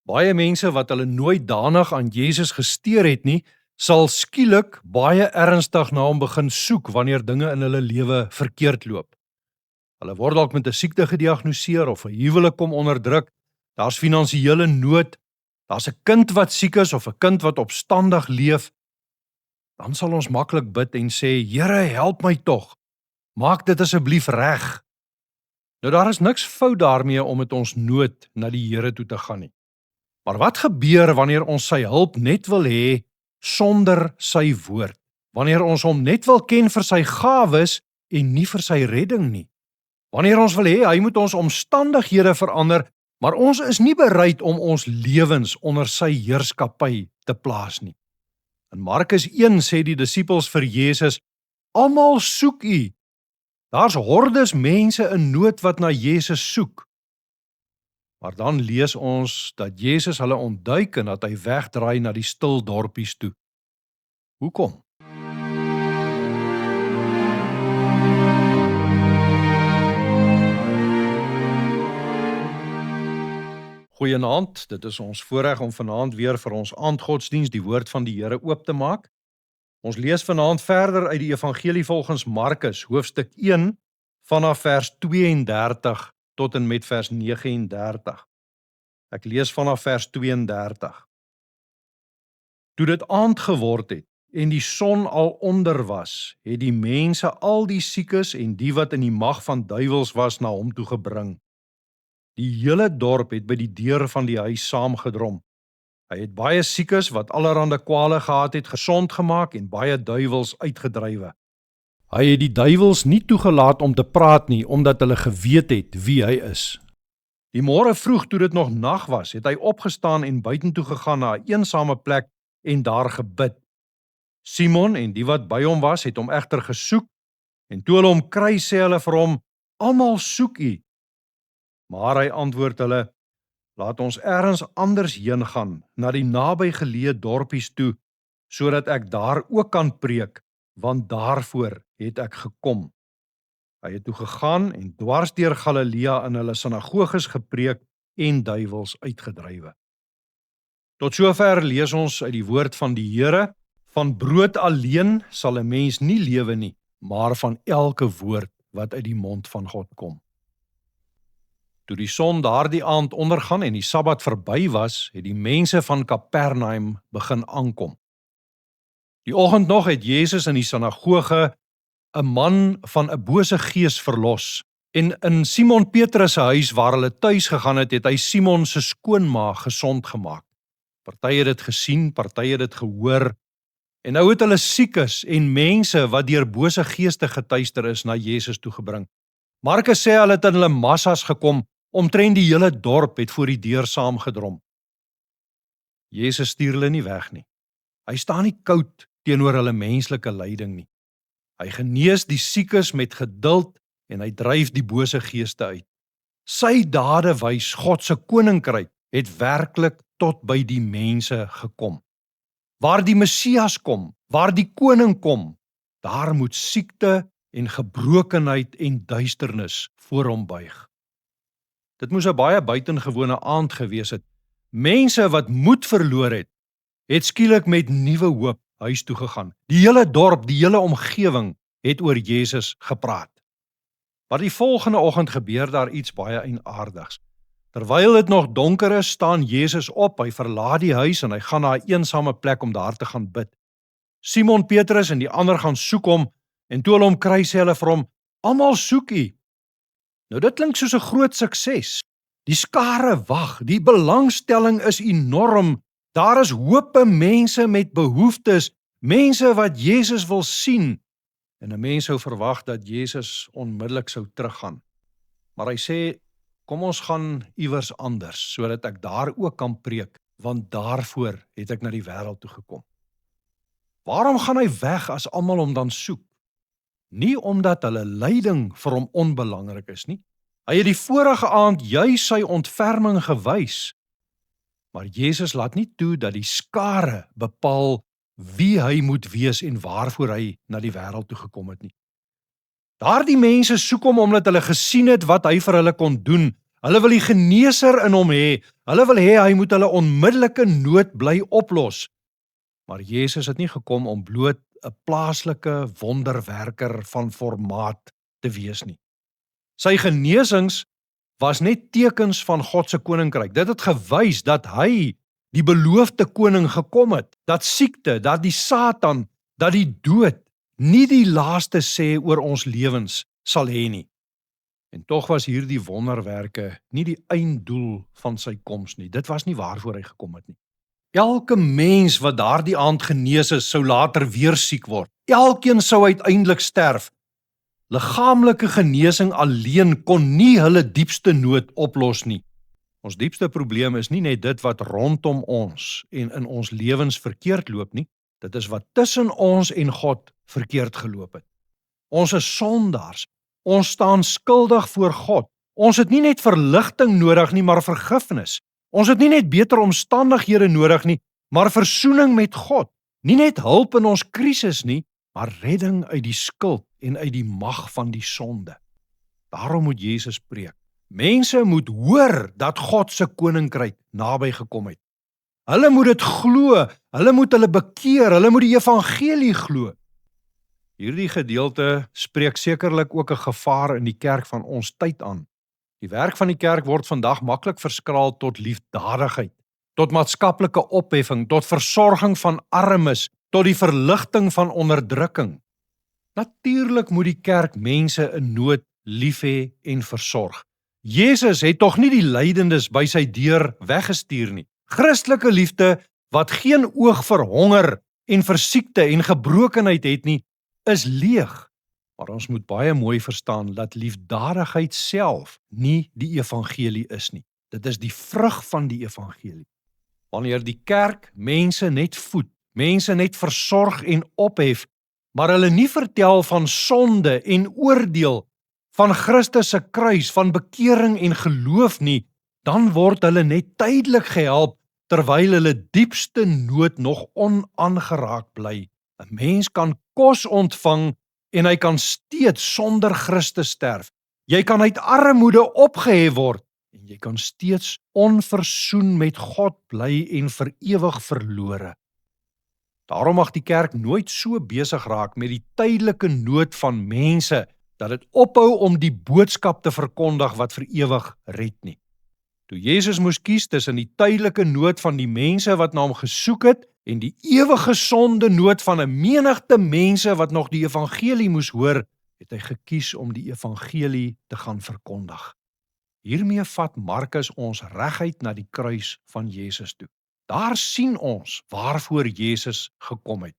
Baie mense wat hulle nooit danig aan Jesus gesteer het nie, sal skielik baie ernstig na hom begin soek wanneer dinge in hulle lewe verkeerd loop. Hulle word dalk met 'n siekte gediagnoseer of 'n huwelik kom onder druk, daar's finansiële nood, daar's 'n kind wat siek is of 'n kind wat opstandig leef. Dan sal ons maklik bid en sê, Here, help my tog. Maak dit asseblief reg. Nou daar is niks fout daarmee om met ons nood na die Here toe te gaan nie. Maar wat gebeur wanneer ons sy hulp net wil hê sonder sy woord? Wanneer ons hom net wil ken vir sy gawes en nie vir sy redding nie? Wanneer ons wil hê hy moet ons omstandighede verander, maar ons is nie bereid om ons lewens onder sy heerskappy te plaas nie. In Markus 1 sê die disippels vir Jesus, almal soek u. Daar's hordes mense in nood wat na Jesus soek. Maar dan lees ons dat Jesus hulle ontduik en dat hy wegdraai na die stil dorpies toe. Hoekom? Goeienaand, dit is ons voorreg om vanaand weer vir ons aandgodsdiens die woord van die Here oop te maak. Ons lees vanaand verder uit die Evangelie volgens Markus, hoofstuk 1, vanaf vers 32 tot en met vers 39. Ek lees vanaf vers 32. Toe dit aand geword het en die son al onder was, het die mense al die siekes en die wat in die mag van duiwels was na hom toe gebring. Die hele dorp het by die deur van die huis saamgedrom. Hy het baie siekes wat allerhande kwale gehad het gesond gemaak en baie duiwels uitgedrywe. Hy het die duiwels nie toegelaat om te praat nie, omdat hulle geweet het wie hy is. Die môre vroeg toe dit nog nag was, het hy opgestaan en buitentoe gegaan na 'n eensame plek en daar gebid. Simon en die wat by hom was, het hom egter gesoek en toe hulle hom kry, sê hulle vir hom, almal soek u. Maar hy antwoord hulle, laat ons ergens anders heen gaan, na die nabygeleë dorpies toe, sodat ek daar ook kan preek, want daarvoor het ek gekom. Hy het toe gegaan en dwars deur Galilea in hulle sinagoges gepreek en duiwels uitgedrywe. Tot sover lees ons uit die woord van die Here, van brood alleen sal 'n mens nie lewe nie, maar van elke woord wat uit die mond van God kom. Toe die son daardie aand ondergaan en die Sabbat verby was, het die mense van Kapernaum begin aankom. Die oggend nog het Jesus in die sinagoge 'n man van 'n bose gees verlos. En in Simon Petrus se huis waar hulle tuis gegaan het, het hy Simon se skoonma gesond gemaak. Party het dit gesien, party het dit gehoor. En nou het hulle siekes en mense wat deur bose geeste getuister is na Jesus toe gebring. Markus sê hulle het in hulle massas gekom, omtrent die hele dorp het voor die deur saamgedrom. Jesus stuur hulle nie weg nie. Hy staan nie koud teenoor hulle menslike lyding nie. Hy genees die siekes met geduld en hy dryf die bose geeste uit. Sy dade wys God se koninkryk het werklik tot by die mense gekom. Waar die Messias kom, waar die koning kom, daar moet siekte en gebrokenheid en duisternis voor hom buig. Dit moes 'n baie buitengewone aand gewees het. Mense wat moed verloor het skielik met nuwe hoop huis toe gegaan. Die hele dorp, die hele omgewing het oor Jesus gepraat. Maar die volgende oggend gebeur daar iets baie eienaardigs. Terwyl dit nog donker is, staan Jesus op, hy verlaat die huis en hy gaan na 'n eensame plek om daar te gaan bid. Simon Petrus en die ander gaan soek hom en toe hulle hom kry, sê hulle vir hom, almal soek u. Nou dit klink soos 'n groot sukses. Die skare wag, die belangstelling is enorm. Daar is hope mense met behoeftes, mense wat Jesus wil sien. En 'n mens sou verwag dat Jesus onmiddellik sou teruggaan. Maar hy sê, kom ons gaan iewers anders, sodat ek daar ook kan preek, want daarvoor het ek na die wêreld toe gekom. Waarom gaan hy weg as almal hom dan soek? Nie omdat hulle lyding vir hom onbelangrik is nie. Hy het die vorige aand juis sy ontferming gewys. Maar Jesus laat nie toe dat die skare bepaal wie hy moet wees en waarvoor hy na die wêreld toe gekom het nie. Daardie mense soek hom omdat hulle gesien het wat hy vir hulle kon doen. Hulle wil die geneeser in hom hê. Hulle wil hê hy moet hulle onmiddellike nood bly oplos. Maar Jesus het nie gekom om bloot 'n plaaslike wonderwerker van formaat te wees nie. Sy genesings was net tekens van God se koninkryk. Dit het gewys dat hy, die beloofde koning, gekom het, dat siekte, dat die Satan, dat die dood nie die laaste sê oor ons lewens sal hê nie. En tog was hierdie wonderwerke nie die einddoel van sy koms nie. Dit was nie waarvoor hy gekom het nie. Elke mens wat daardie aand genees is, sou later weer siek word. Elkeen sou uiteindelik sterf. Liggaamlike genesing alleen kon nie hulle diepste nood oplos nie. Ons diepste probleem is nie net dit wat rondom ons en in ons lewens verkeerd loop nie, dit is wat tussen ons en God verkeerd geloop het. Ons is sondaars, ons staan skuldig voor God. Ons het nie net verligting nodig nie, maar vergifnis. Ons het nie net beter omstandighede nodig nie, maar versoening met God. Nie net hulp in ons krisis nie, maar redding uit die skuld en uit die mag van die sonde. Daarom moet Jesus preek. Mense moet hoor dat God se koninkryk naby gekom het. Hulle moet dit glo, hulle moet hulle bekeer, hulle moet die evangelie glo. Hierdie gedeelte spreek sekerlik ook 'n gevaar in die kerk van ons tyd aan. Die werk van die kerk word vandag maklik verskraal tot liefdadigheid, tot maatskaplike opheffing, tot versorging van armes, tot die verligting van onderdrukking. Natuurlik moet die kerk mense in nood lief hê en versorg. Jesus het tog nie die lydendes by sy deur weggestuur nie. Christelike liefde wat geen oog vir honger en vir siekte en gebrokenheid het nie, is leeg. Maar ons moet baie mooi verstaan dat liefdadigheid self nie die evangelie is nie. Dit is die vrug van die evangelie. Wanneer die kerk mense net voed, mense net versorg en ophef, maar hulle nie vertel van sonde en oordeel, van Christus se kruis, van bekering en geloof nie, dan word hulle net tydelik gehelp, terwyl hulle diepste nood nog onaangeraak bly. 'n Mens kan kos ontvang en hy kan steeds sonder Christus sterf. Jy kan uit armoede opgehef word en jy kan steeds onversoen met God bly en vir ewig verlore. Daarom mag die kerk nooit so besig raak met die tydelike nood van mense dat dit ophou om die boodskap te verkondig wat vir ewig red nie. Toe Jesus moes kies tussen die tydelike nood van die mense wat na hom gesoek het en die ewige sonde nood van 'n menigte mense wat nog die evangelie moes hoor, het hy gekies om die evangelie te gaan verkondig. Hiermee vat Markus ons reguit na die kruis van Jesus toe. Daar sien ons waarvoor Jesus gekom het.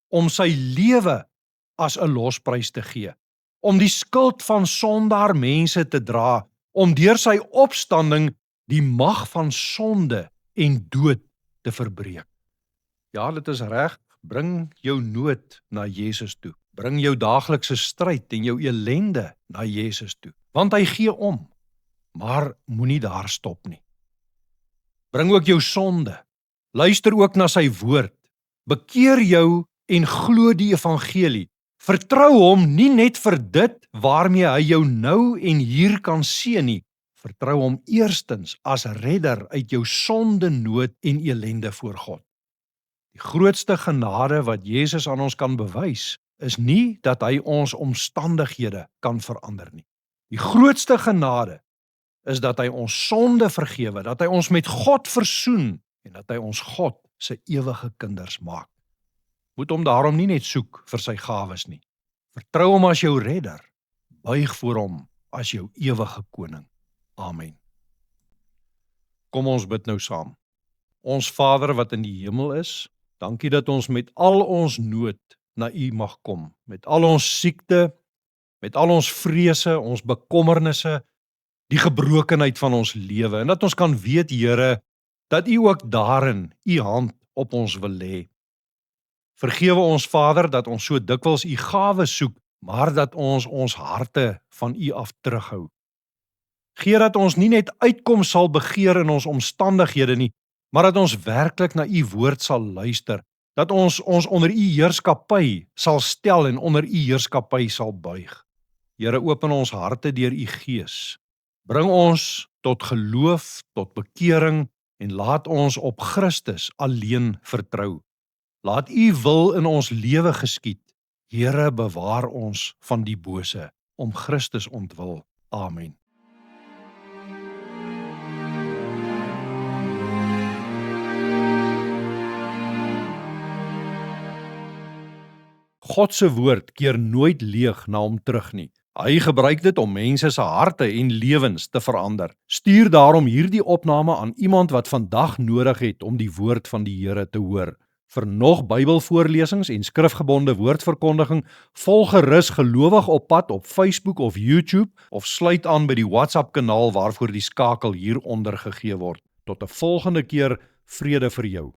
Om sy lewe as 'n losprys te gee. Om die skuld van sondaar mense te dra. Om deur sy opstanding die mag van sonde en dood te verbreek. Ja, dit is reg, bring jou nood na Jesus toe. Bring jou daaglikse stryd en jou ellende na Jesus toe. Want hy gee om, maar moenie daar stop nie. Bring ook jou sonde. Luister ook na sy woord. Bekeer jou en glo die evangelie. Vertrou hom nie net vir dit waarmee hy jou nou en hier kan seën nie. Vertrou hom eerstens as redder uit jou sonde, nood en elende voor God. Die grootste genade wat Jesus aan ons kan bewys, is nie dat hy ons omstandighede kan verander nie. Die grootste genade is dat hy ons sonde vergewe, dat hy ons met God versoen en dat hy ons God se ewige kinders maak. Moet hom daarom nie net soek vir sy gawes nie. Vertrou hom as jou redder, buig voor hom as jou ewige koning. Amen. Kom ons bid nou saam. Ons Vader wat in die hemel is, dankie dat ons met al ons nood na U mag kom, met al ons siekte, met al ons vrese, ons bekommernisse, die gebrokenheid van ons lewe, en dat ons kan weet, Here, dat U ook daarin U hand op ons wil lê. Vergewe ons, Vader, dat ons so dikwels U gawes soek, maar dat ons harte van U af terughou. Gee dat ons nie net uitkoms sal begeer in ons omstandighede nie, maar dat ons werklik na U woord sal luister, dat ons onder U heerskappy sal stel en onder U heerskappy sal buig. Here, open ons harte deur U Gees. Bring ons tot geloof, tot bekering en laat ons op Christus alleen vertrou. Laat U wil in ons lewe geskied. Here, bewaar ons van die bose, om Christus ontwil. Amen. God se woord keer nooit leeg na hom terug nie. Hy gebruik dit om mense se harte en lewens te verander. Stuur daarom hierdie opname aan iemand wat vandag nodig het om die woord van die Here te hoor. Vir nog Bybelvoorlesings en skrifgebonde woordverkondiging, volg gerus Gelowig op Pad op Facebook of YouTube of sluit aan by die WhatsApp kanaal waarvoor die skakel hieronder gegee word. Tot 'n volgende keer, vrede vir jou.